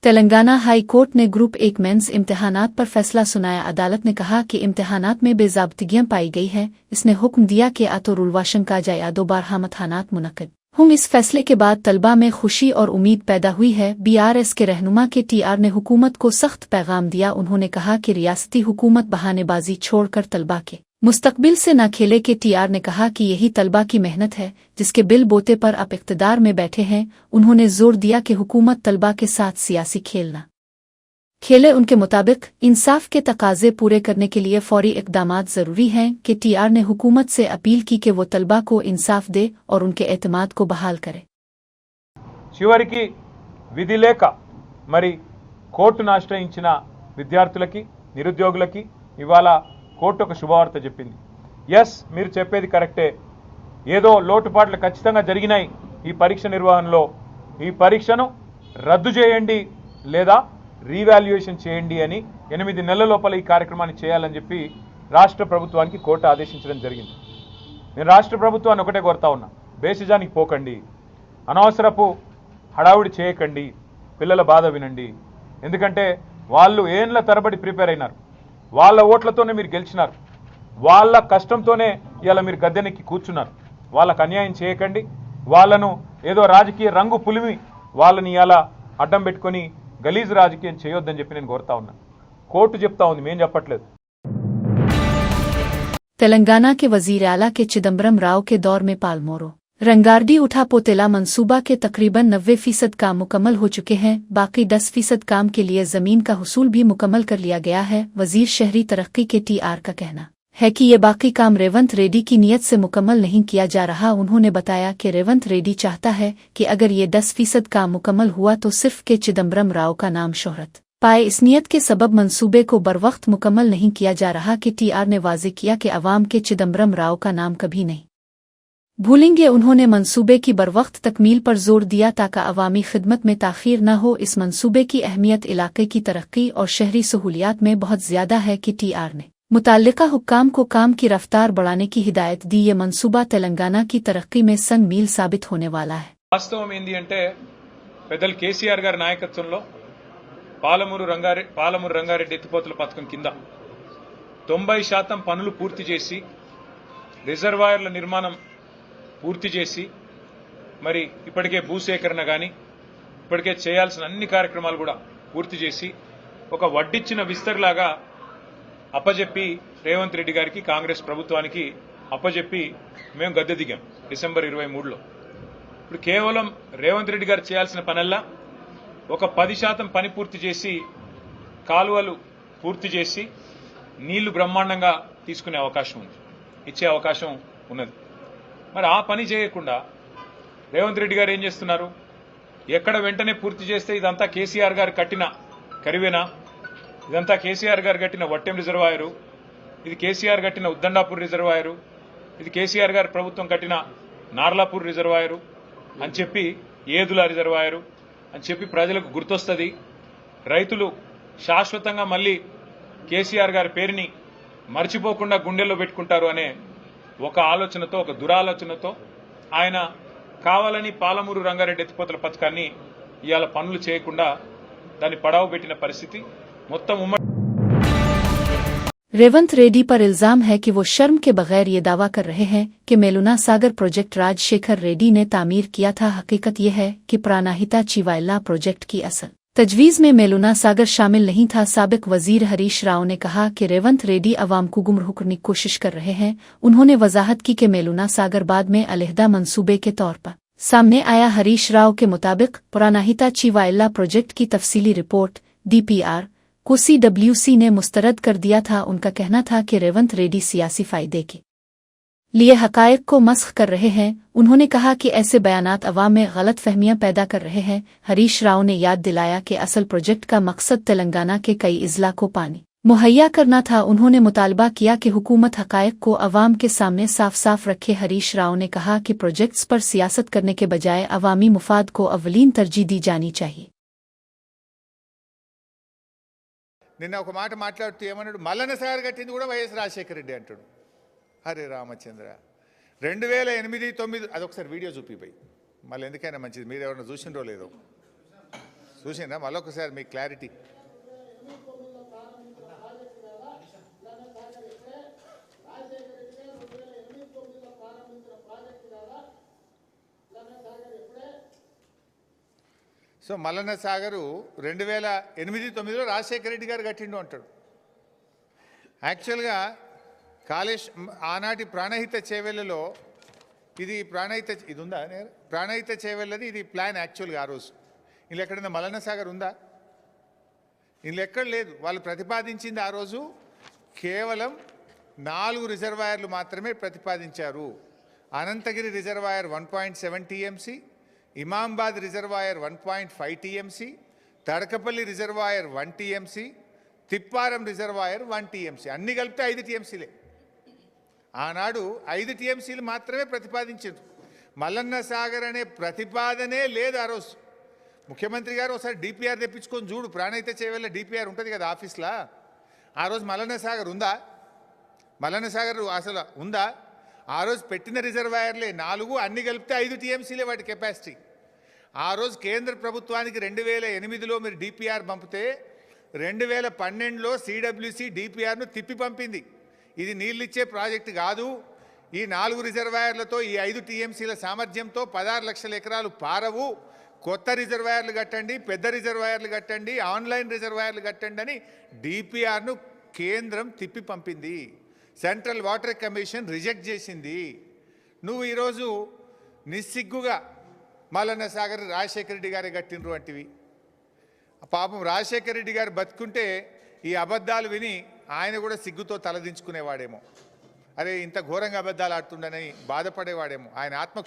Telangana high court ने group 1 mains इम्तिहानात पर फैसला सुनाया। अदालत ने कहा कि इम्तिहानात में बेज़ाब्तिगियां पाई गई हैं। इसने हुक्म दिया कि आतोरुलवाशन का जाया दोबारा इम्तिहानात मुनक्किद हों। इस फैसले के बाद तलबा में खुशी और उम्मीद पैदा हुई है। BRS के रहनुमा के TR ने हुकूमत को सख्त पैगाम दिया। उन्होंने कहा कि रियासती हुकूमत बहानेबाजी छोड़कर तलबा के मुस्तकबिल से न खेले। के TR ने कहा कि यही तलबा की मेहनत है जिसके बिल बोते पर आप इक़्तिदार में बैठे हैं। उन्होंने जोर दिया कि हुकूमत तलबा के साथ सियासी खेल न खेले। उनके मुताबिक इंसाफ के तकाजे पूरे करने के लिए फौरी इक़दामात ज़रूरी हैं। के TR ने हुकूमत से अपील की कि वो तलबा को इंसाफ दे और उनके एतमाद को बहाल करे। చివరికి విధి లేక మరి కోర్టును ఆశ్రయించిన విద్యార్థులకి నిరుద్యోగులకి ఇవాళ కోర్టు ఒక శుభవార్త చెప్పింది. ఎస్, మీరు చెప్పేది కరెక్టే. ఏదో లోటుపాట్లు ఖచ్చితంగా జరిగినాయి ఈ పరీక్ష నిర్వహణలో. ఈ పరీక్షను రద్దు చేయండి లేదా రీవాల్యుయేషన్ చేయండి అని 8 నెలల లోపల ఈ కార్యక్రమాన్ని చేయాలని చెప్పి రాష్ట్ర ప్రభుత్వానికి కోర్టు ఆదేశించడం జరిగింది. నేను రాష్ట్ర ప్రభుత్వాన్ని ఒకటే కోరుతా ఉన్నా, బేసిజానికి పోకండి, అనవసరపు హడావుడి చేయకండి, పిల్లల బాధ వినండి. ఎందుకంటే వాళ్ళు ఏండ్ల తరబడి ప్రిపేర్ అయినారు, వాళ్ళ ఓట్లతోనే మీరు గెలిచినారు, వాళ్ళ కష్టంతోనే ఇలా మీరు గద్దెనెక్కి కూర్చున్నారు. వాళ్ళకు అన్యాయం చేయకండి, వాళ్ళను ఏదో రాజకీయ రంగు పులిమి వాళ్ళని ఇలా అడ్డం పెట్టుకొని గలీజ్ రాజకీయం చేయొద్దని చెప్పి నేను కోరుతా ఉన్నా. కోర్టు చెప్తా ఉంది, మేం చెప్పట్లేదు. तेलंगाना के वजीर आला के चिदम्बरम राव के दौर में पालमोरो रंगारडी उठापोतेला मंसूबा के तकरीबन 90% काम मुकम्मल हो चुके हैं। बाकी 10% काम के लिए ज़मीन का हुसूल भी मुकम्मल कर लिया गया है। वजीर शहरी तरक्की के TR का कहना है कि ये बाकी काम रेवंत रेड्डी की नीयत से मुकम्मल नहीं किया जा रहा। उन्होंने बताया कि रेवंत रेड्डी चाहता है कि अगर ये 10% काम मुकम्मल हुआ तो सिर्फ के चिदम्बरम राव का नाम शोहरत पाए। इस नीयत के सबब मंसूबे को बरवक्त मुकम्मल नहीं किया जा रहा। कि TR ने वाज़ेह किया कि अवाम के चिदम्बरम राव का नाम कभी नहीं भूलेंगे। उन्होंने मंसूबे की बरवक्त तकमील पर जोर दिया ताकि अवामी खिदमत में ताख़ीर न हो। इस मंसूबे की अहमियत इलाके की तरक्की और शहरी सहूलियात में बहुत ज़्यादा है। कि TR ने मुताल्लिका हुक्काम को काम की रफ्तार बढ़ाने की हिदायत दी। ये मंसूबा तेलंगाना की तरक्की में सन मील साबित होने वाला है. వాస్తవం ఏంది అంటే పెద్దలు కేసీఆర్ గారి నాయకత్వంలో పాలమూరు రంగారెడ్డి ఎత్తిపోతల పథకం కింద 90% పనులు పూర్తి చేసి రిజర్వాయర్ల నిర్మాణం పూర్తి చేసి మరి ఇప్పటికే భూసేకరణ గాని ఇప్పటికే చేయాల్సిన అన్ని కార్యక్రమాలు కూడా పూర్తి చేసి ఒక వడ్డిచ్చిన విస్తర్లాగా అప్పజెప్పి రేవంత్ రెడ్డి గారికి కాంగ్రెస్ ప్రభుత్వానికి అప్పజెప్పి మేము గద్దె దిగాం డిసెంబర్ 23లో. ఇప్పుడు కేవలం రేవంత్ రెడ్డి గారు చేయాల్సిన పనల్లా ఒక 10% పని పూర్తి చేసి కాలువలు పూర్తి చేసి నీళ్లు బ్రహ్మాండంగా తీసుకునే అవకాశం ఉంది, ఇచ్చే అవకాశం ఉన్నది. మరి ఆ పని చేయకుండా రేవంత్ రెడ్డి గారు ఏం చేస్తున్నారు? ఎక్కడ వెంటనే పూర్తి చేస్తే ఇదంతా కేసీఆర్ గారు కట్టిన కరివేనా, ఇదంతా కేసీఆర్ గారు కట్టిన వట్టెం రిజర్వాయరు, ఇది కేసీఆర్ కట్టిన ఉద్దండాపూర్ రిజర్వాయరు, ఇది కేసీఆర్ గారి ప్రభుత్వం కట్టిన నార్లాపూర్ రిజర్వాయరు అని చెప్పి, ఏదుల రిజర్వాయరు అని చెప్పి ప్రజలకు గుర్తొస్తుంది. రైతులు శాశ్వతంగా మళ్ళీ కేసీఆర్ గారి పేరుని మర్చిపోకుండా గుండెల్లో పెట్టుకుంటారు అనే ఒక ఆలోచనతో, ఒక దురాలోచనతో ఆయన కావాలని పాలమూరు రంగారెడ్డి ఎత్తిపోతల పథకాన్ని ఇవాళ పనులు చేయకుండా దాన్ని పడావు పెట్టిన పరిస్థితి మొత్తం ఉమ్మడి. रेवंत रेड्डी पर इल्जाम है कि वो शर्म के बगैर ये दावा कर रहे हैं कि मेलुना सागर प्रोजेक्ट राजशेखर रेड्डी ने तामीर किया था। हकीकत यह है कि प्राणहिता चीवाइल्ला प्रोजेक्ट की असल तजवीज़ में मेलुना सागर शामिल नहीं था। साबिक वजीर हरीश राव ने कहा कि रेवंत रेड्डी अवाम को गुमराह करने की कोशिश कर रहे हैं। उन्होंने वजाहत की कि मेलुना सागर बाद में अलहदा मंसूबे के तौर पर सामने आया। हरीश राव के मुताबिक प्राणहिता चीवाइल्ला प्रोजेक्ट की तफसीली रिपोर्ट DPR को CWC ने मुस्तरद कर दिया था। उनका कहना था कि रेवंत रेड्डी सियासी फायदे के लिए हकायक को मस्ख कर रहे हैं। उन्होंने कहा कि ऐसे बयानात अवाम में गलत फहमियां पैदा कर रहे हैं। हरीश राव ने याद दिलाया कि असल प्रोजेक्ट का मकसद तेलंगाना के कई अजला को पानी मुहैया करना था। उन्होंने मुतालबा किया कि हुकूमत हकायक को अवाम के सामने साफ साफ रखे। हरीश राव ने कहा कि प्रोजेक्ट्स पर सियासत करने के बजाय अवामी मुफाद को अव्वलीन तरजीह दी जानी चाहिए. నిన్న ఒక మాట మాట్లాడుతూ ఏమన్నాడు, మల్లన్న సాగర్ కట్టింది కూడా వైఎస్ రాజశేఖర రెడ్డి అంటాడు. హరే రామచంద్ర, 2008-9 అదొకసారి వీడియో చూపిపోయి మళ్ళీ ఎందుకైనా మంచిది, మీరు ఎవరైనా చూసిండ్రో లేదో. చూసిందా మళ్ళొకసారి మీకు క్లారిటీ. సో మల్లన్న సాగరు 2008-9లో రాజశేఖర రెడ్డి గారు కట్టిండు అంటాడు. యాక్చువల్గా ఆనాటి ప్రాణహిత చేవెళ్ళలో ఇది ఉందా ప్రాణహిత చేవెళ్ళది ఇది ప్లాన్ యాక్చువల్గా ఆ రోజు. ఇందులో ఎక్కడైనా మల్లన్న సాగర్ ఉందా? ఇందులో ఎక్కడ లేదు. వాళ్ళు ప్రతిపాదించింది ఆ రోజు కేవలం 4 రిజర్వాయర్లు మాత్రమే ప్రతిపాదించారు. Anantagiri reservoir 1.7 TMC, Imambad reservoir 1.5 TMC, Tadakapalli reservoir 1 TMC, Tipparam reservoir 1 TMC, అన్ని కలిపితే 5 టీఎంసీలే. ఆనాడు 5 టీఎంసీలు మాత్రమే ప్రతిపాదించారు. మల్లన్న సాగర్ అనే ప్రతిపాదనే లేదు ఆ రోజు. ముఖ్యమంత్రి గారు ఒకసారి డిపిఆర్ తెప్పించుకొని చూడు, ప్రాణహిత చేవెళ్ళ డిపిఆర్ ఉంటుంది కదా ఆఫీస్లో. ఆ రోజు మల్లన్న సాగర్ ఉందా? మల్లన్న సాగర్ అసలు ఉందా? ఆ రోజు పెట్టిన రిజర్వాయర్లే 4, అన్ని కలిపితే 5 టీఎంసీలే వాటి కెపాసిటీ. ఆ రోజు కేంద్ర ప్రభుత్వానికి 2008లో మీరు డిపిఆర్ పంపితే 2012లో సిడబ్ల్యూసి డిపిఆర్ను తిప్పి పంపింది. ఇది నీళ్ళిచ్చే ప్రాజెక్టు కాదు, ఈ 4 రిజర్వాయర్లతో ఈ 5 టీఎంసీల సామర్థ్యంతో 16 లక్షల ఎకరాలు పారవు, కొత్త రిజర్వాయర్లు కట్టండి, పెద్ద రిజర్వాయర్లు కట్టండి, ఆన్లైన్ రిజర్వాయర్లు కట్టండి అని డిపిఆర్ను కేంద్రం తిప్పి పంపింది. సెంట్రల్ వాటర్ కమిషన్ రిజెక్ట్ చేసింది. నువ్వు ఈరోజు నిస్సిగ్గుగా మల్లన్న సాగర్ రాజశేఖర రెడ్డి గారే కట్టినరు అంటివి. పాపం రాజశేఖర రెడ్డి గారు బతుకుంటే ఈ అబద్ధాలు విని ఆయన కూడా సిగ్గుతో తలదించుకునేవాడేమో. అరే ఇంత ఘోరంగా అబద్ధాలు ఆడుతుండని బాధపడేవాడేమో. ఆయన ఆత్మ.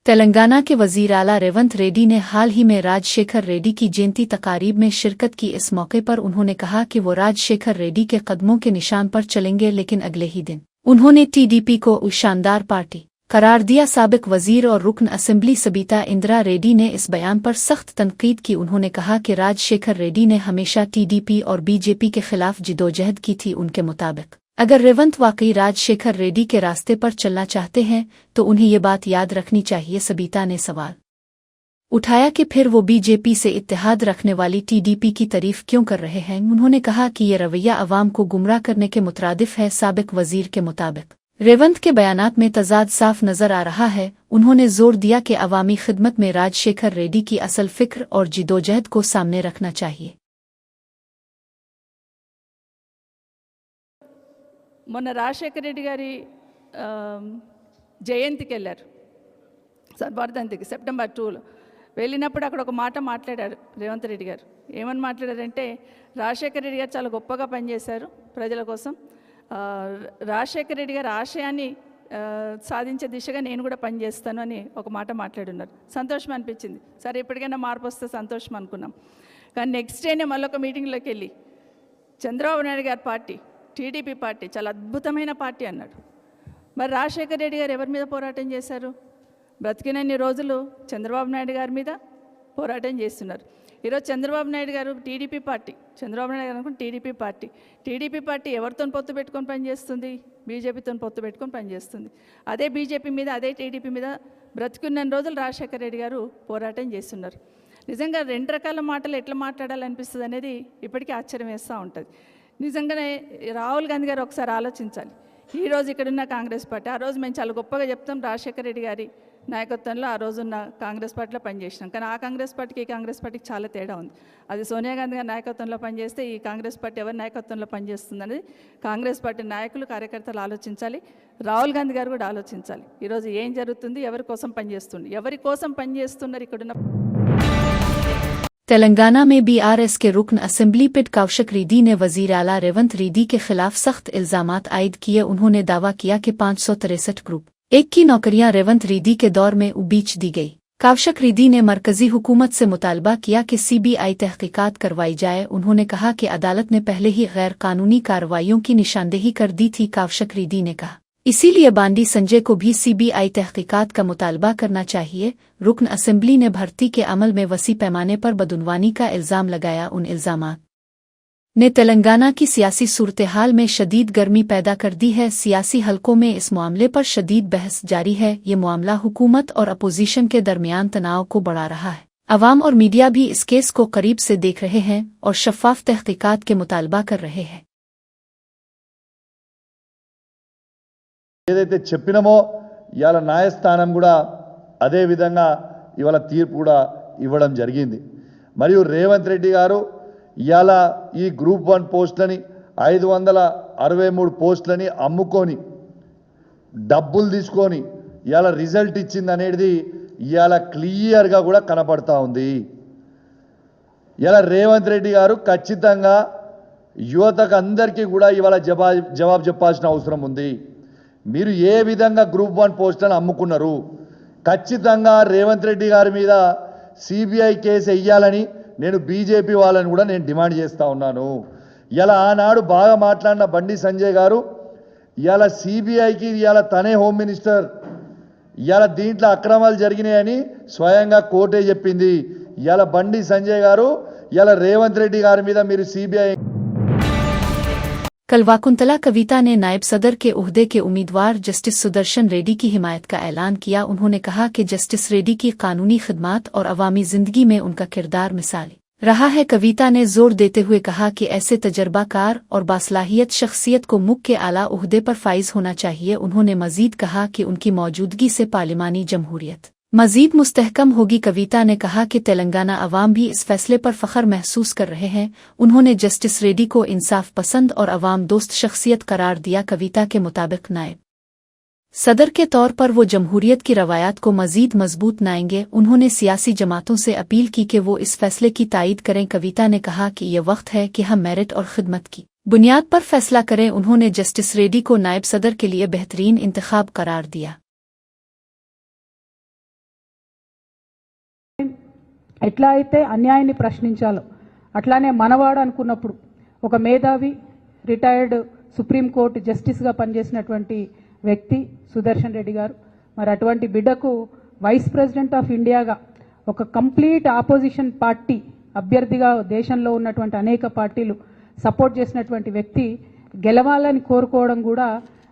तेलंगाना के वजीर आला रेवंत रेड्डी ने हाल ही में राजशेखर रेड्डी की जयंती तकारीब में शिरकत की। इस मौके पर उन्होंने कहा कि वो राजशेखर रेड्डी के कदमों के निशान पर चलेंगे, लेकिन अगले ही दिन उन्होंने टीडीपी को शानदार पार्टी करार दिया। साबिक वजीर और रुकन असेंबली सबीता इंदिरा रेड्डी ने इस बयान पर सख्त तनकीद की। उन्होंने कहा कि राजशेखर रेड्डी ने हमेशा टीडीपी और बीजेपी के खिलाफ जिदोजहद की थी। उनके मुताबिक अगर रेवंत वाकई राजशेखर रेड्डी के रास्ते पर चलना चाहते हैं तो उन्हें ये बात याद रखनी चाहिए। सबीता ने सवाल उठाया कि फिर वो बीजेपी से इत्तेहाद रखने वाली टीडीपी की तारीफ क्यों कर रहे हैं। उन्होंने कहा कि ये रवैया अवाम को गुमराह करने के मुतरादिफ है। साबिक वजीर के मुताबिक रेवंत के बयानात में तजाद साफ नजर आ रहा है। उन्होंने जोर दिया कि अवामी खिदमत में राजशेखर रेड्डी की असल फिक्र और जिदोजहद को सामने रखना चाहिए। మొన్న రాజశేఖర రెడ్డి గారి జయంతికి వెళ్ళారు, వర్ధంతికి సెప్టెంబర్ 2లో వెళ్ళినప్పుడు అక్కడ ఒక మాట మాట్లాడారు రేవంత్ రెడ్డి గారు. ఏమని మాట్లాడారంటే, రాజశేఖర రెడ్డి గారు చాలా గొప్పగా పనిచేశారు ప్రజల కోసం, రాజశేఖర రెడ్డి గారి ఆశయాన్ని సాధించే దిశగా నేను కూడా పనిచేస్తాను అని ఒక మాట మాట్లాడున్నారు. సంతోషం అనిపించింది. సరే ఎప్పటికైనా మార్పు వస్తే సంతోషం అనుకున్నాం. కానీ నెక్స్ట్ డేనే మళ్ళొక మీటింగ్లోకి వెళ్ళి చంద్రబాబు నాయుడు గారి పార్టీ టీడీపీ పార్టీ చాలా అద్భుతమైన పార్టీ అన్నాడు. మరి రాజశేఖర రెడ్డి గారు ఎవరి మీద పోరాటం చేశారు? బ్రతికినన్ని రోజులు చంద్రబాబు నాయుడు గారి మీద పోరాటం చేస్తున్నారు. ఈరోజు చంద్రబాబు నాయుడు గారు టీడీపీ పార్టీ, చంద్రబాబు నాయుడు గారు అనుకుని టీడీపీ పార్టీ ఎవరితో పొత్తు పెట్టుకొని పనిచేస్తుంది? బీజేపీతో పొత్తు పెట్టుకొని పనిచేస్తుంది. అదే బీజేపీ మీద, అదే టీడీపీ మీద బ్రతికున్న రోజులు రాజశేఖర రెడ్డి గారు పోరాటం చేస్తున్నారు. నిజంగా 2 రకాల మాటలు ఎట్లా మాట్లాడాలనిపిస్తుంది అనేది ఇప్పటికీ ఆశ్చర్యం వేస్తూ ఉంటుంది. నిజంగానే రాహుల్ గాంధీ గారు ఒకసారి ఆలోచించాలి. ఈరోజు ఇక్కడున్న కాంగ్రెస్ పార్టీ, ఆ రోజు మేము చాలా గొప్పగా చెప్తాం రాజశేఖర రెడ్డి గారి నాయకత్వంలో ఆ రోజున్న కాంగ్రెస్ పార్టీలో పనిచేసినాం. కానీ ఆ కాంగ్రెస్ పార్టీకి ఈ కాంగ్రెస్ పార్టీకి చాలా తేడా ఉంది. అది సోనియా గాంధీ గారి నాయకత్వంలో పనిచేస్తే ఈ కాంగ్రెస్ పార్టీ ఎవరి నాయకత్వంలో పనిచేస్తుంది అనేది కాంగ్రెస్ పార్టీ నాయకులు, కార్యకర్తలు ఆలోచించాలి. రాహుల్ గాంధీ గారు కూడా ఆలోచించాలి. ఈరోజు ఏం జరుగుతుంది, ఎవరి కోసం పనిచేస్తున్నారు ఇక్కడున్న. तेलंगाना में बीआरएस के रुकन असेंबली पिट कौशिक रेड्डी ने वजीर आला रेवंत रेड्डी के खिलाफ सख्त इल्जामात आयद किए। उन्होंने दावा किया कि 563 ग्रुप 1 की नौकरियां रेवंत रेड्डी के दौर में बीच दी गई। कौशिक रेड्डी ने मरकजी हुकूमत से मुतालबा किया कि सीबीआई तहकीकात करवाई जाए। उन्होंने कहा कि अदालत ने पहले ही गैर कानूनी कार्रवाइयों की निशानदेही कर दी थी। कौशिक रेड्डी ने कहा इसीलिए बांडी संजय को भी सीबीआई तहकीकात का मुतालबा करना चाहिए। रुकन असेंबली ने भर्ती के अमल में वसी पैमाने पर बदउनवानी का इल्ज़ाम लगाया। उन इल्ज़ामात ने तेलंगाना की सियासी सूरत-ए-हाल में शदीद गर्मी पैदा कर दी है। सियासी हलकों में इस मामले पर शदीद बहस जारी है। ये मामला हुकूमत और अपोजिशन के दरमियान तनाव को बढ़ा रहा है। अवाम और मीडिया भी इस केस को करीब से देख रहे हैं और शफ़ाफ तहक़ीक़ात के मुतालबा कर रहे हैं। ఏదైతే చెప్పినమో ఇవాళ న్యాయస్థానం కూడా అదే విధంగా ఇవాళ తీర్పు కూడా ఇవ్వడం జరిగింది. మరియు రేవంత్ రెడ్డి గారు ఇవాళ ఈ గ్రూప్ 1 పోస్టులని 563 పోస్టులని అమ్ముకొని డబ్బులు తీసుకొని ఇవాళ రిజల్ట్ ఇచ్చింది అనేది ఇవాళ క్లియర్గా కూడా కనపడతా ఉంది. ఇవాళ రేవంత్ రెడ్డి గారు ఖచ్చితంగా యువతకు అందరికీ కూడా ఇవాళ జవాబు చెప్పాల్సిన అవసరం ఉంది. మీరు ఏ విధంగా గ్రూప్ 1 పోస్టులను అమ్ముకున్నారు? ఖచ్చితంగా రేవంత్ రెడ్డి గారి మీద సిబిఐ కేసు వేయాలని నేను బీజేపీ వాళ్ళని కూడా నేను డిమాండ్ చేస్తూ ఉన్నాను. ఇలా ఆనాడు బాగా మాట్లాడిన బండి సంజయ్ గారు ఇవాళ సిబిఐకి ఇవాళ తనే హోమ్ మినిస్టర్, ఇవాళ దీంట్లో అక్రమాలు జరిగినాయని స్వయంగా కోర్టే చెప్పింది. ఇవాళ బండి సంజయ్ గారు ఇవాళ రేవంత్ రెడ్డి గారి మీద మీరు సిబిఐ कल वाकुंतला कविता ने नायब सदर के ओहदे के उम्मीदवार जस्टिस सुदर्शन रेड्डी की हिमायत का ऐलान किया। उन्होंने कहा कि जस्टिस रेड्डी की कानूनी खिदमत और अवामी जिंदगी में उनका किरदार मिसाली रहा है। कविता ने जोर देते हुए कहा कि ऐसे तजर्बाकार और बासलाहियत शख्सियत को मुल्क के आला ओहदे पर फाइज होना चाहिए। उन्होंने मजीद कहा कि उनकी मौजूदगी से पार्लिमानी जमहूरियत मजीद मुस्तहकम होगी। कविता ने कहा कि तेलंगाना अवाम भी इस फैसले पर फ़ख्र महसूस कर रहे हैं। उन्होंने जस्टिस रेड्डी को इंसाफ पसंद और अवाम दोस्त शख्सियत करार दिया। कविता के मुताबिक नायब सदर के तौर पर वो जमहूरियत की रवायात को मजीद मजबूत बनाएंगे। उन्होंने सियासी जमातों से अपील की कि वो इस फैसले की तायीद करें। कविता ने कहा कि ये वक्त है कि हम मेरिट और खिदमत की बुनियाद पर फैसला करें। उन्होंने जस्टिस रेड्डी को नायब सदर के लिए बेहतरीन इंतखाब करार दिया। ఎట్లా అయితే అన్యాయాన్ని ప్రశ్నించాలో అట్లానే మనవాడు అనుకున్నప్పుడు ఒక మేధావి రిటైర్డ్ సుప్రీంకోర్టు జస్టిస్గా పనిచేసినటువంటి వ్యక్తి సుదర్శన్ రెడ్డి గారు, మరి అటువంటి బిడ్డకు వైస్ ప్రెసిడెంట్ ఆఫ్ ఇండియాగా ఒక కంప్లీట్ ఆపోజిషన్ పార్టీ అభ్యర్థిగా దేశంలో ఉన్నటువంటి అనేక పార్టీలు సపోర్ట్ చేసినటువంటి వ్యక్తి గెలవాలని కోరుకోవడం కూడా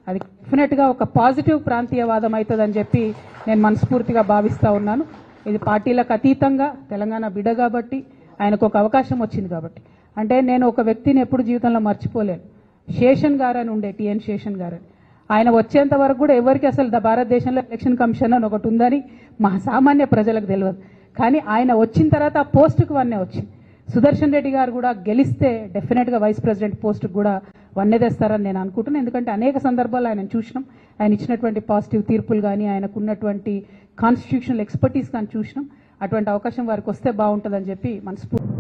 అది డెఫినెట్గా ఒక పాజిటివ్ ప్రాంతీయవాదం అవుతుందని చెప్పి నేను మనస్ఫూర్తిగా భావిస్తూ ఉన్నాను. ఇది పార్టీలకు అతీతంగా తెలంగాణ బిడ్డ కాబట్టి ఆయనకు ఒక అవకాశం వచ్చింది కాబట్టి. అంటే నేను ఒక వ్యక్తిని ఎప్పుడు జీవితంలో మర్చిపోలేను. శేషన్ గారు అని ఉండే, టిఎన్ శేషన్ గారు అని. ఆయన వచ్చేంత వరకు కూడా ఎవరికి అసలు భారతదేశంలో ఎలక్షన్ కమిషన్ అని ఒకటి ఉందని మా సామాన్య ప్రజలకు తెలియదు. కానీ ఆయన వచ్చిన తర్వాత ఆ పోస్టుకు వన్నే వచ్చింది. సుదర్శన్ రెడ్డి గారు కూడా గెలిస్తే డెఫినెట్గా వైస్ ప్రెసిడెంట్ పోస్టుకు కూడా వన్నే తెస్తారని నేను అనుకుంటున్నాను. ఎందుకంటే అనేక సందర్భాల్లో ఆయన చూసినాం, ఆయన ఇచ్చినటువంటి పాజిటివ్ తీర్పులు కానీ ఆయనకు ఉన్నటువంటి కాన్స్టిట్యూషనల్ ఎక్స్పర్టీస్ కానీ చూసినాం. అటువంటి అవకాశం వారికి వస్తే బాగుంటుందని చెప్పి మనస్ఫూర్తి.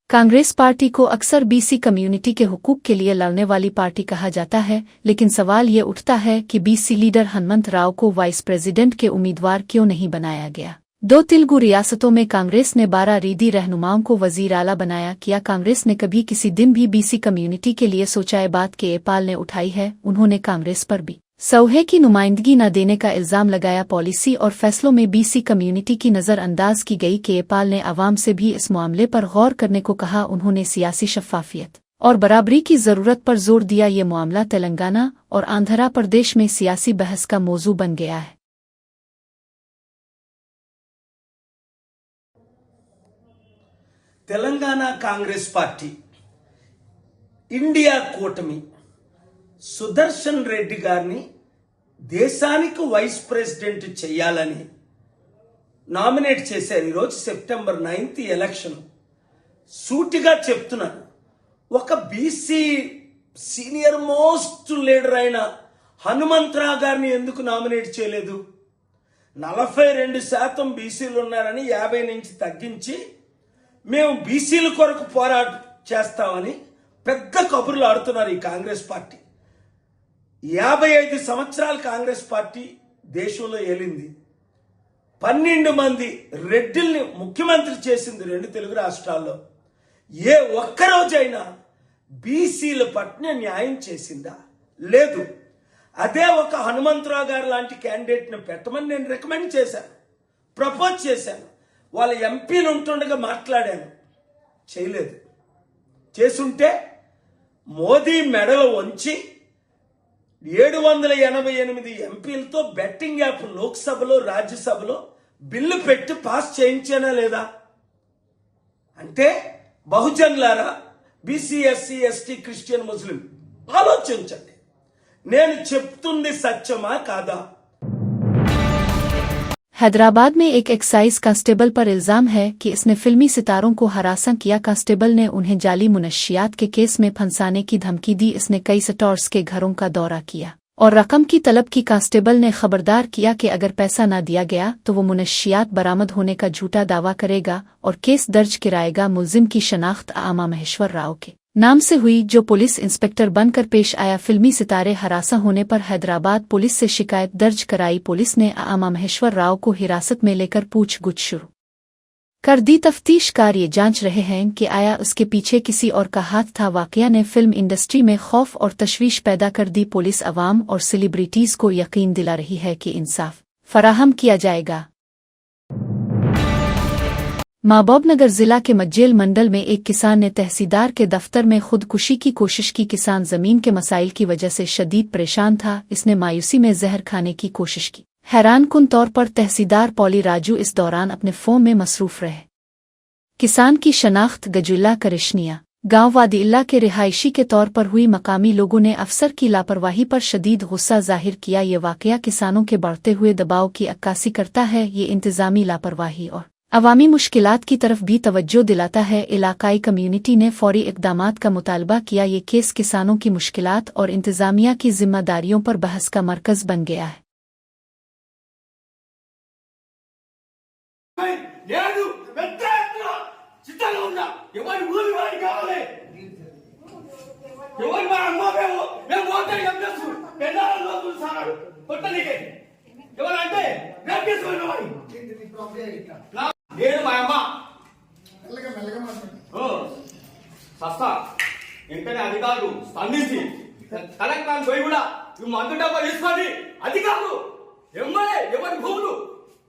कांग्रेस पार्टी को अक्सर बीसी कम्युनिटी के हुकूक के लिए लड़ने वाली पार्टी कहा जाता है, लेकिन सवाल ये उठता है कि बीसी लीडर हनुमंत राव को वाइस प्रेसिडेंट के उम्मीदवार क्यों नहीं बनाया गया। 2 तेलुगु रियासतों में कांग्रेस ने 12 रीदी रहनुमाओं को वजीर आला बनाया। क्या कांग्रेस ने कभी किसी दिन भी बीसी कम्युनिटी के लिए सोचा? ये बात के एपाल ने उठाई है। उन्होंने कांग्रेस पर भी सौहे की नुमाइंदगी न देने का इल्जाम लगाया। पॉलिसी और फैसलों में बीसी कम्युनिटी की नज़रअंदाज की गई। केपाल ने अवाम से भी इस मामले पर गौर करने को कहा। उन्होंने सियासी शफ़ाफियत और बराबरी की ज़रूरत पर जोर दिया। ये मामला तेलंगाना और आंध्र प्रदेश में सियासी बहस का मौजू बन गया है। తెలంగాణ కాంగ్రెస్ పార్టీ ఇండియా కూటమి సుదర్శన్ రెడ్డి గారిని దేశానికి వైస్ ప్రెసిడెంట్ చేయాలని నామినేట్ చేశారు. ఈరోజు సెప్టెంబర్ 9th ఎలక్షన్. సూటిగా చెప్తున్నాను, ఒక బీసీ సీనియర్ మోస్ట్ లీడర్ అయిన హనుమంతరావు గారిని ఎందుకు నామినేట్ చేయలేదు? 42% బీసీలు ఉన్నారని 50 నుంచి తగ్గించి మేము బీసీల కొరకు పోరాటం చేస్తామని పెద్ద కబుర్లు ఆడుతున్నారు ఈ కాంగ్రెస్ పార్టీ. 55 సంవత్సరాలు కాంగ్రెస్ పార్టీ దేశంలో ఏలింది. 12 మంది రెడ్డిల్ని ముఖ్యమంత్రి చేసింది 2 తెలుగు రాష్ట్రాల్లో. ఏ ఒక్కరోజైనా బీసీల పట్ల న్యాయం చేసిందా? లేదు. అదే ఒక హనుమంతరావు గారు లాంటి క్యాండిడేట్ని పెట్టమని నేను రికమెండ్ చేశాను, ప్రపోజ్ చేశాను. వాళ్ళ ఎంపీలు ఉంటుండగా మాట్లాడాను, చేయలేదు. చేసుంటే మోదీ మెడలో వంచి 788 ఎంపీలతో బెట్టింగ్ యాప్ లోక్సభలో రాజ్యసభలో బిల్లు పెట్టి పాస్ చేయించానా లేదా అంటే బహుజనులారా, బీసీ, ఎస్సీ, ఎస్టీ, క్రిస్టియన్, ముస్లిం ఆలోచించండి. నేను చెప్తుంది సత్యమా కాదా? हैदराबाद में एक एक्साइज कांस्टेबल पर इल्जाम है कि इसने फिल्मी सितारों को हरासा किया। कांस्टेबल ने उन्हें जाली मुनशियात के केस में फंसाने की धमकी दी। इसने कई स्टोर्स के घरों का दौरा किया और रकम की तलब की। कांस्टेबल ने खबरदार किया कि अगर पैसा न दिया गया तो वो मुनशियात बरामद होने का झूठा दावा करेगा और केस दर्ज कराएगा। मुलजिम की शनाख्त आमा महेश्वर राव के नाम से हुई, जो पुलिस इंस्पेक्टर बनकर पेश आया। फिल्मी सितारे हरासा होने पर हैदराबाद पुलिस से शिकायत दर्ज कराई। पुलिस ने आमा महेश्वर राव को हिरासत में लेकर पूछगुछ शुरू कर दी। तफ्तीश कार्य जांच रहे हैं कि आया उसके पीछे किसी और का हाथ था। वाकया ने फिल्म इंडस्ट्री में खौफ और तशवीश पैदा कर दी। पुलिस अवाम और सेलिब्रिटीज को यकीन दिला रही है कि इंसाफ फराहम किया जाएगा। महबूबनगर जिला के मज्जेल मंडल में एक किसान ने तहसीलदार के दफ्तर में खुदकुशी की कोशिश की। किसान जमीन के मसाइल की वजह से शदीद परेशान था। इसने मायूसी में जहर खाने की कोशिश की। हैरानकुन तौर पर तहसीलदार पौली राजू इस दौरान अपने फोन में मसरूफ रहे। किसान की शनाख्त गजुल्ला करिश्निया गांव वादील्ला के रिहायशी के तौर पर हुई। मकामी लोगों ने अफसर की लापरवाही पर शदीद गुस्सा जाहिर किया। ये वाकया किसानों के बढ़ते हुए दबाव की अक्कासी करता है। ये इंतजामी लापरवाही और अवामी मुश्किलात की तरफ भी तवज्जो दिलाता है। इलाकाई कम्युनिटी ने फौरी इक़दामात का मुतालबा किया। ये केस किसानों की मुश्किलात और इंतजामिया की जिम्मेदारियों पर बहस का मरकज बन गया है। నేను మా అమ్మ సస్తా వెంటనే అధికారులు స్పందించి కలెక్టర్ పోయి కూడా మందు డబ్బా తీసుకొని అధికారులు ఎమ్మెల్యే ఎవరి భూములు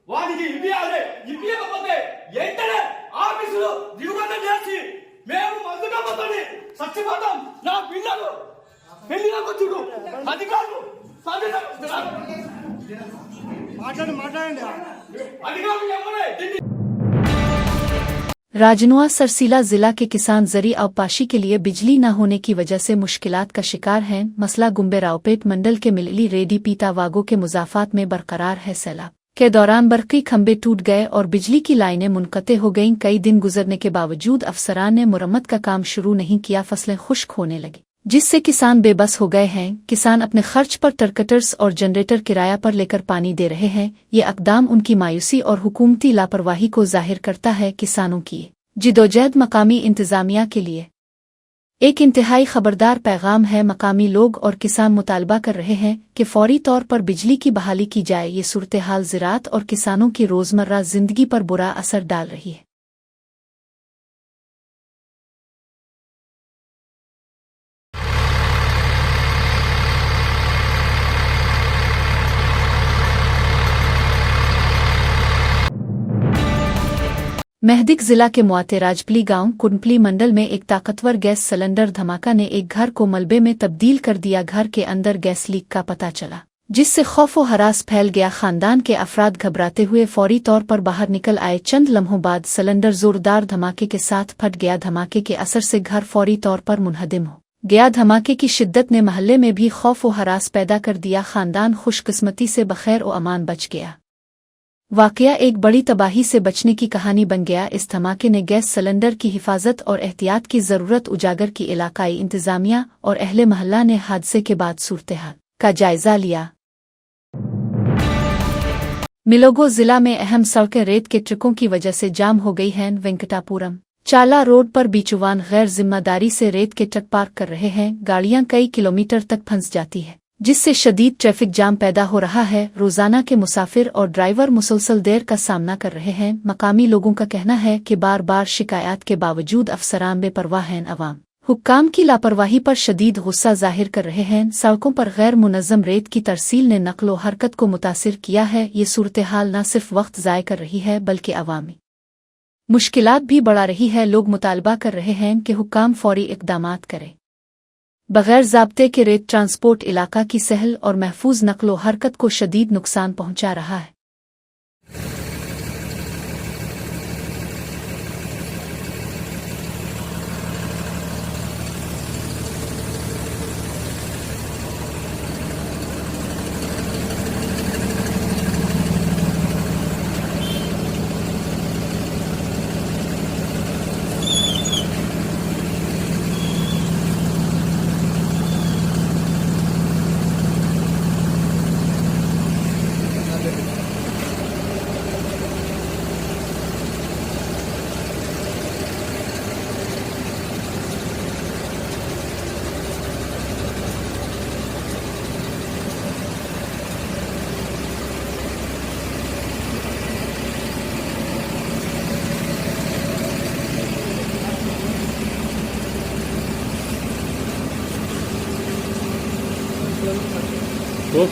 వాటికి ఇవ్వాలి. ఇవ్వకపోతే వెంటనే ఆఫీసులో దిగుబడి చేసి మేము మందు డబ్బాతో చచ్చిపోతాం. నా పిల్లలు పెళ్లిలోకి చూడు అధికారులు మాట్లాడండి అధికారులు ఎమ్మెల్యే राजनुआ सरसीला जिला के किसान जरी अवपाशी के लिए बिजली न होने की वजह से मुश्किलात का शिकार हैं। मसला गुम्बेरावपेट मंडल के मिलली रेडी पीता वागो के मुजाफात में बरकरार है। सैलाब के दौरान बरक़ी खंबे टूट गए और बिजली की लाइनें मुनक़ते हो गईं। कई दिन गुजरने के बावजूद अफसरान ने मुरम्मत का काम शुरू नहीं किया। फसलें खुश्क होने लगी जिससे किसान बेबस हो गए हैं। किसान अपने खर्च पर टर्कटर्स और जनरेटर किराया पर लेकर पानी दे रहे हैं। ये अक़दाम उनकी मायूसी और हुकूमती लापरवाही को जाहिर करता है। किसानों की जिदोजहद मकामी इंतजामिया के लिए एक इंतहाई खबरदार पैगाम है। मकामी लोग और किसान मुतालबा कर रहे हैं कि फौरी तौर पर बिजली की बहाली की जाए। ये सूरत हाल ज़राअत और किसानों की रोज़मर्रा ज़िंदगी पर बुरा असर डाल रही है। मेहदिक जिला के मुआतेराजपली गांव कुंडपली मंडल में एक ताकतवर गैस सिलेंडर धमाका ने एक घर को मलबे में तब्दील कर दिया। घर के अंदर गैस लीक का पता चला जिससे खौफ व हरास फैल गया। खानदान के अफराद घबराते हुए फौरी तौर पर बाहर निकल आए। चंद लम्हों बाद सिलेंडर जोरदार धमाके के साथ फट गया। धमाके के असर से घर फौरी तौर पर मुनहदिम हो गया। धमाके की शिद्दत ने महल्ले में भी खौफ व हरास पैदा कर दिया। खानदान खुशकिस्मती से बखैर व अमान बच गया। वाकया एक बड़ी तबाही से बचने की कहानी बन गया। इस धमाके ने गैस सिलेंडर की हिफाजत और एहतियात की ज़रूरत उजागर की। इलाकाई इंतजामिया और अहले महल्ला ने हादसे के बाद सूरत-ए-हाल का जायजा लिया। मिलोगो जिला में अहम सड़कें रेत के ट्रकों की वजह से जाम हो गई हैं। वेंकटापुरम चाला रोड पर बीचुवान गैर जिम्मेदारी से रेत के ट्रक पार्क कर रहे हैं। गाड़ियां कई किलोमीटर तक फंस जाती है जिससे शदीद ट्रैफिक जाम पैदा हो रहा है। रोजाना के मुसाफिर और ड्राइवर मुसलसल देर का सामना कर रहे हैं। मकामी लोगों का कहना है कि बार बार शिकायत के बावजूद अफसरान बेपरवाह हैं। अवाम हुक्काम की लापरवाही पर शदीद गुस्सा जाहिर कर रहे हैं। सड़कों पर गैर मुनज़्ज़म रेत की तरसील ने नक्लो हरकत को मुतासिर किया है। ये सूरत हाल न सिर्फ वक्त ज़ाय कर रही है बल्कि अवामी मुश्किलात भी बढ़ा रही है। लोग मुतालबा कर रहे हैं कि हुक्काम फौरी इक़दामात करें। बगैर ज़ाब्ते के रेत ट्रांसपोर्ट इलाका की सहल और महफूज नक्लो हरकत को शदीद नुकसान पहुंचा रहा है। सद्दीपीत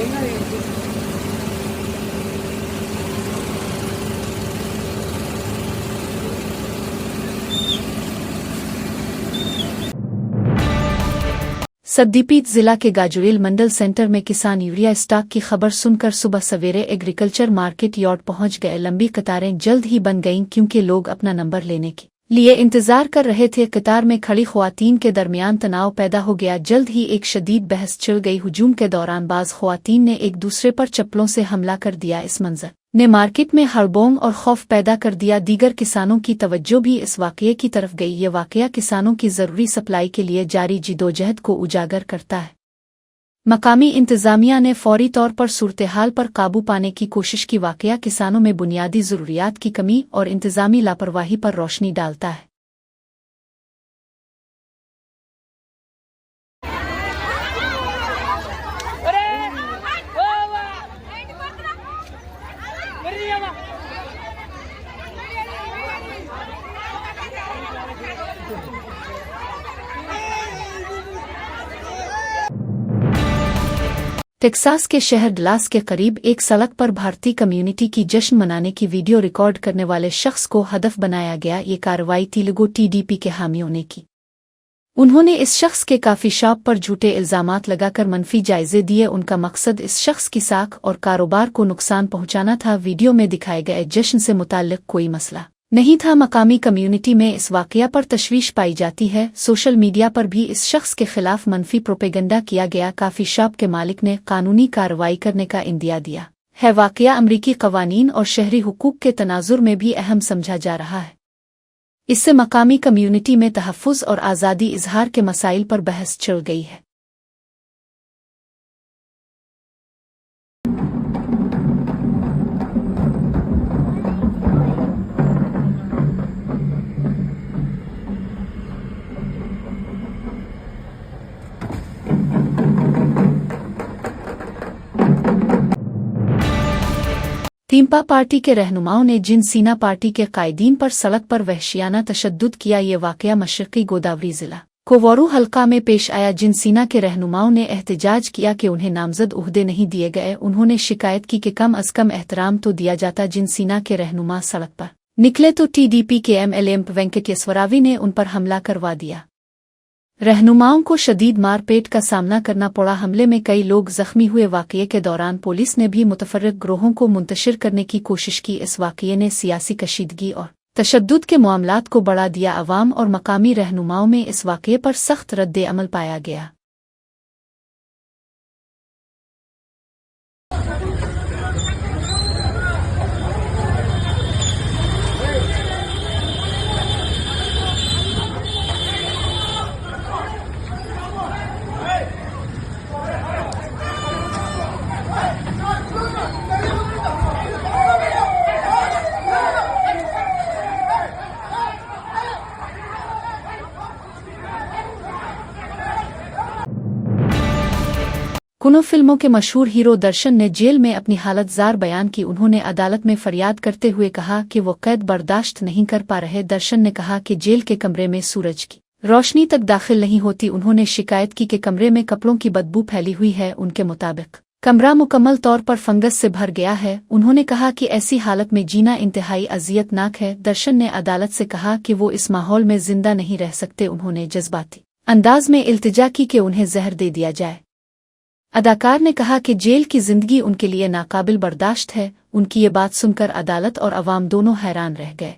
जिला के गाजुरेल मंडल सेंटर में किसान यूरिया स्टॉक की खबर सुनकर सुबह सवेरे एग्रीकल्चर मार्केट यार्ड पहुंच गए। लंबी कतारें जल्द ही बन गईं क्योंकि लोग अपना नंबर लेने के लिए इंतजार कर रहे थे। कतार में खड़ी ख्वातीन के दरमियान तनाव पैदा हो गया। जल्द ही एक शदीद बहस छिड़ गई। हुजूम के दौरान बाज ख्वातीन ने एक दूसरे पर चप्पलों से हमला कर दिया। इस मंजर ने मार्केट में हड़बोंग और खौफ पैदा कर दिया। दीगर किसानों की तवज्जो भी इस वाकये की तरफ गई। ये वाकया किसानों की ज़रूरी सप्लाई के लिए जारी जिदोजहद को उजागर करता है। मकामी इंतज़ामिया ने फौरी तौर पर सूरत-ए-हाल पर काबू पाने की कोशिश की। वाकया किसानों में बुनियादी ज़रूरियात की कमी और इंतज़ामी लापरवाही पर रोशनी डालता है। टेक्सास के शहर डलास के करीब एक सड़क पर भारतीय कम्युनिटी की जश्न मनाने की वीडियो रिकॉर्ड करने वाले शख्स को हदफ बनाया गया। ये कार्रवाई तेलुगु टीडीपी के हामियों ने की। उन्होंने इस शख्स के काफी शॉप पर झूठे इल्जामात लगाकर मनफी जायजे दिए। उनका मकसद इस शख्स की साख और कारोबार को नुकसान पहुंचाना था। वीडियो में दिखाए गए जश्न से मुताल्लिक कोई मसला नहीं था। मकामी कम्युनिटी में इस वाकया पर तशवीश पाई जाती है। सोशल मीडिया पर भी इस शख्स के खिलाफ मनफी प्रोपेगेंडा किया गया। काफी शॉप के मालिक ने कानूनी कार्रवाई करने का इंदिया दिया है। वाकया अमरीकी कवानीन और शहरी हुकूक के तनाजुर में भी अहम समझा जा रहा है। इससे मकामी कम्युनिटी में तहफ़्फ़ुज़ और आज़ादी इजहार के मसाइल पर बहस छिड़ गई है। तीम्पा पार्टी के रहनुमाओं ने जिन सीना पार्टी के कायदीन पर सड़क पर वहशियाना तशद्दुद किया। ये वाकया मशरक़ी गोदावरी जिला कोवोरू हल्का में पेश आया। जिन सीना के रहनुमाओं ने एहतजाज किया कि उन्हें नामजद उहदे नहीं दिए गए। उन्होंने शिकायत की कि कम अज़ कम एहतराम तो दिया जाता। जिन सीना के रहनुमा सड़क पर निकले तो टीडीपी के एमएलए वेंकटेश्वरावी ने उन पर हमला करवा दिया। रहनुमाओं को शदीद मारपीट का सामना करना पड़ा। हमले में कई लोग जख्मी हुए। वाकये के दौरान पुलिस ने भी मुतफर्रिक ग्रोहों को मुंतशिर करने की कोशिश की। इस वाकये ने सियासी कशीदगी और तशद्दुद के मामलात को बढ़ा दिया। अवाम और मकामी रहनुमाओं में इस वाकये पर सख्त रद्द अमल पाया गया। कुनो फिल्मों के मशहूर हीरो दर्शन ने जेल में अपनी हालत जार बयान की। उन्होंने अदालत में फरियाद करते हुए कहा कि वो कैद बर्दाश्त नहीं कर पा रहे। दर्शन ने कहा कि जेल के कमरे में सूरज की रोशनी तक दाखिल नहीं होती। उन्होंने शिकायत की कि कमरे में कपड़ों की बदबू फैली हुई है। उनके मुताबिक कमरा मुकम्मल तौर पर फंगस से भर गया है। उन्होंने कहा कि ऐसी हालत में जीना इंतहाई अजियतनाक है। दर्शन ने अदालत से कहा कि वो इस माहौल में जिंदा नहीं रह सकते। उन्होंने जज्बाती अंदाज में इल्तिजा की कि उन्हें जहर दे दिया जाए। अदाकार ने कहा कि जेल की जिंदगी उनके लिए नाकाबिल बर्दाश्त है। उनकी ये बात सुनकर अदालत और अवाम दोनों हैरान रह गए।